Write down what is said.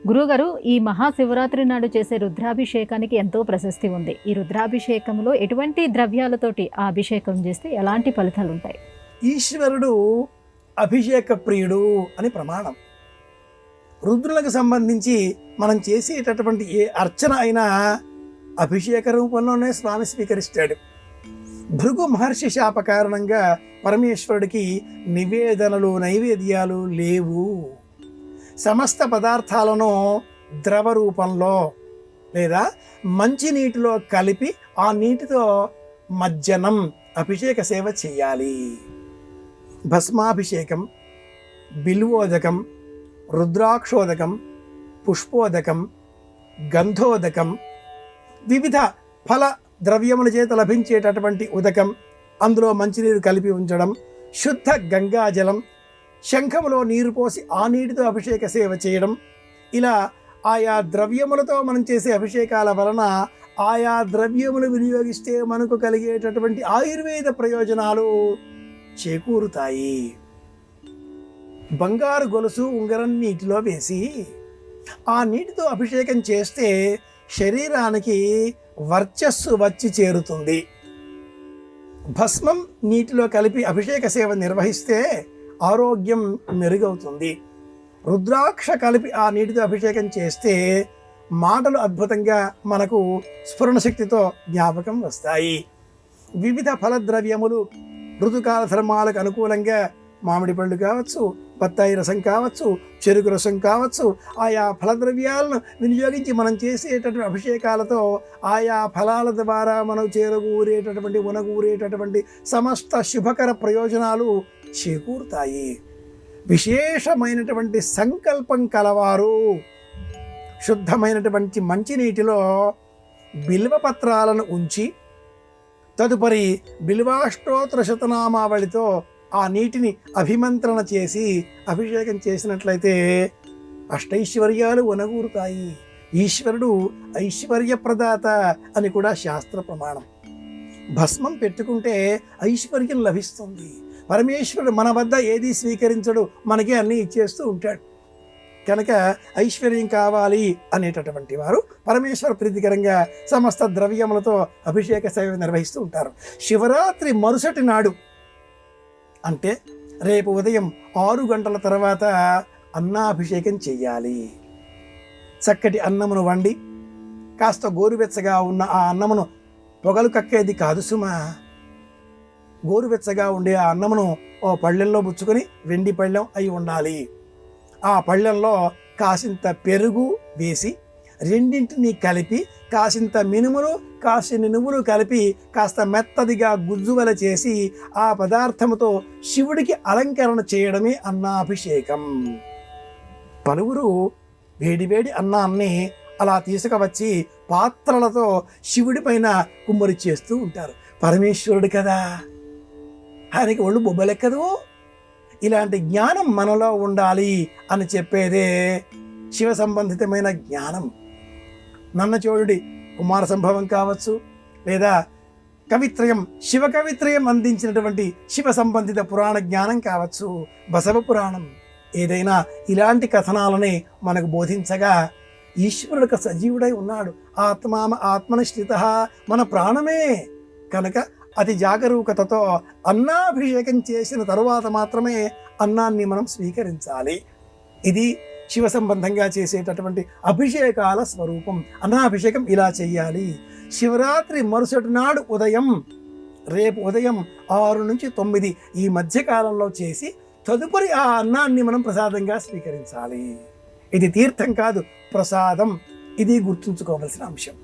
గురువుగారు, ఈ మహాశివరాత్రి నాడు చేసే రుద్రాభిషేకానికి ఎంతో ప్రశస్తి ఉంది. ఈ రుద్రాభిషేకంలో ఎటువంటి ద్రవ్యాలతోటి ఆ అభిషేకం చేస్తే ఎలాంటి ఫలితాలు ఉంటాయి? ఈశ్వరుడు అభిషేక ప్రియుడు అని ప్రమాణం. రుద్రులకు సంబంధించి మనం చేసేటటువంటి ఏ అర్చన అయినా అభిషేక రూపంలోనే స్వామి స్వీకరిస్తాడు. భృగు మహర్షి శాప కారణంగా పరమేశ్వరుడికి నివేదనలు నైవేద్యాలు లేవు. సమస్త పదార్థాలను ద్రవ రూపంలో లేదా మంచినీటిలో కలిపి ఆ నీటితో మజ్జనం అభిషేక సేవ చేయాలి. భస్మాభిషేకం, బిల్వోదకం, రుద్రాక్షోదకం, పుష్పోదకం, గంధోదకం, వివిధ ఫల ద్రవ్యముల చేత లభించేటటువంటి ఉదకం, అందులో మంచినీరు కలిపి ఉంచడం, శుద్ధ గంగాజలం, శంఖములో నీరు పోసి ఆ నీటితో అభిషేక సేవ చేయడం, ఇలా ఆయా ద్రవ్యములతో మనం చేసే అభిషేకాల వలన ఆయా ద్రవ్యములు వినియోగిస్తే మనకు కలిగేటటువంటి ఆయుర్వేద ప్రయోజనాలు చేకూరుతాయి. బంగారు గొలుసు ఉంగరం నీటిలో వేసి ఆ నీటితో అభిషేకం చేస్తే శరీరానికి వర్చస్సు వచ్చి చేరుతుంది. భస్మం నీటిలో కలిపి అభిషేక సేవ నిర్వహిస్తే ఆరోగ్యం మెరుగవుతుంది. రుద్రాక్ష కలిపి ఆ నీటితో అభిషేకం చేస్తే మాటలు అద్భుతంగా మనకు స్ఫురణ శక్తితో జ్ఞాపకం వస్తాయి. వివిధ ఫలద్రవ్యములు ఋతుకాల ధర్మాలకు అనుకూలంగా మామిడి పళ్ళు కావచ్చు, బత్తాయి రసం కావచ్చు, చెరుకు రసం కావచ్చు, ఆయా ఫలద్రవ్యాలను వినియోగించి మనం చేసేటటువంటి అభిషేకాలతో ఆయా ఫలాల ద్వారా మనం చేరగూరేటటువంటి ఉనగూరేటటువంటి సమస్త శుభకర ప్రయోజనాలు చేకూరుతాయి. విశేషమైనటువంటి సంకల్పం కలవారు శుద్ధమైనటువంటి మంచినీటిలో బిల్వపత్రాలను ఉంచి తదుపరి బిల్వాష్టోత్తర శతనామావళితో ఆ నీటిని అభిమంత్రణ చేసి అభిషేకం చేసినట్లయితే అష్టైశ్వర్యాలు వనగూరుతాయి. ఈశ్వరుడు ఐశ్వర్యప్రదాత అని కూడా శాస్త్ర ప్రమాణం. భస్మం పెట్టుకుంటే ఐశ్వర్యం లభిస్తుంది. పరమేశ్వరుడు మన వద్ద ఏది స్వీకరించడు, మనకే అన్నీ ఇచ్చేస్తూ ఉంటాడు. కనుక ఐశ్వర్యం కావాలి అనేటటువంటి వారు పరమేశ్వర ప్రీతికరంగా సమస్త ద్రవ్యములతో అభిషేక సేవ నిర్వహిస్తూ ఉంటారు. శివరాత్రి మరుసటి నాడు అంటే రేపు ఉదయం 6 గంటల తర్వాత అన్నాభిషేకం చెయ్యాలి. చక్కటి అన్నమును వండి కాస్త గోరువెచ్చగా ఉన్న ఆ అన్నమును పొగలు కక్కేది కాదు సుమా. గోరువెచ్చగా ఉండే ఆ అన్నమును ఓ పళ్ళెంలో పుచ్చుకొని వెండి పళ్ళెం అయి ఉండాలి. ఆ పళ్ళెంలో కాసింత పెరుగు వేసి రెండింటినీ కలిపి కాసింత మినుములు కాసిన నువ్వులు కలిపి కాస్త మెత్తదిగా గుజ్జువల చేసి ఆ పదార్థముతో శివుడికి అలంకరణ చేయడమే అన్నాభిషేకం. పలువురు వేడివేడి అన్నాన్ని అలా తీసుకువచ్చి పాత్రలతో శివుడి పైన కుమ్మరి చేస్తూ ఉంటారు. పరమేశ్వరుడు కదా, ఆయనకి ఒళ్ళు బొబ్బలెక్కదు. ఇలాంటి జ్ఞానం మనలో ఉండాలి అని చెప్పేదే శివ సంబంధితమైన జ్ఞానం. నన్నచోడుడి కుమార సంభవం కావచ్చు, లేదా కవిత్రయం శివ కవిత్రయం అందించినటువంటి శివ సంబంధిత పురాణ జ్ఞానం కావచ్చు, బసవ పురాణం, ఏదైనా ఇలాంటి కథనాలని మనకు బోధించగా ఈశ్వరుడు సజీవుడై ఉన్నాడు. ఆత్మనిష్ఠిత, మన ప్రాణమే. కనుక అతి జాగరూకతతో అన్నాభిషేకం చేసిన తరువాత మాత్రమే అన్నాన్ని మనం స్వీకరించాలి. ఇది శివ సంబంధంగా చేసేటటువంటి అభిషేకాల స్వరూపం. అన్నాభిషేకం ఇలా చెయ్యాలి. శివరాత్రి మరుసటి నాడు ఉదయం, రేపు ఉదయం 6 నుంచి 9 ఈ మధ్యకాలంలో చేసి తదుపరి ఆ అన్నాన్ని మనం ప్రసాదంగా స్వీకరించాలి. ఇది తీర్థం కాదు, ప్రసాదం. ఇది గుర్తుంచుకోవలసిన అంశం.